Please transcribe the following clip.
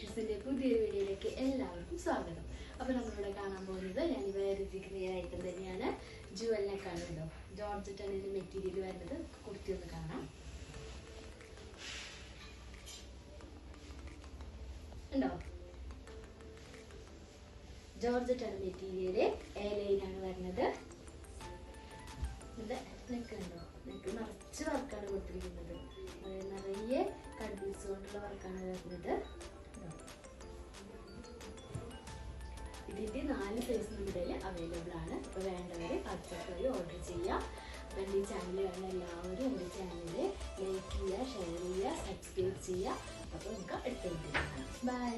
കളക്ഷൻസിന്റെ പുതിയൊരു വീഡിയോയിലേക്ക് എല്ലാവർക്കും സ്വാഗതം. അപ്പോൾ നമ്മളിവിടെ കാണാൻ പോകുന്നത് ഞാൻ വേറെ ഐറ്റം തന്നെയാണ്. ജുവൽ നെക്കാണ് കേട്ടോ. ജോർജറ്റാണ് ഇതിന്റെ മെറ്റീരിയൽ വരുന്നത്. കുർത്തി ഒന്ന് കാണാം. ഉണ്ടോ? ജോർജറ്റാണ് മെറ്റീരിയല്. എലയിലാണ് വരുന്നത്. ഇത് നെക്ക് ഉണ്ടോ? നെക്ക് നിറച്ച് വർക്കാണ് കൊടുത്തിരിക്കുന്നത്. നിറയെ കട്ട്പീസ് കൊണ്ടുള്ള വർക്കാണ് വരുന്നത്. ഇതിന്റെ 4 സൈസ് നമ്മുടെ അവൈലബിൾ ആണ്. അപ്പോൾ വേണ്ടവർ വാട്സാപ്പ് വഴി ഓർഡർ ചെയ്യാം. അപ്പോൾ എൻ്റെ ഈ ചാനൽ കാണുന്ന എല്ലാവരും എൻ്റെ ചാനൽ ലൈക്ക് ചെയ്യുക, ഷെയർ ചെയ്യുക, സബ്സ്ക്രൈബ് ചെയ്യുക. അപ്പോൾ നമുക്ക് അടുത്ത വീഡിയോ കാണാം. ബൈ.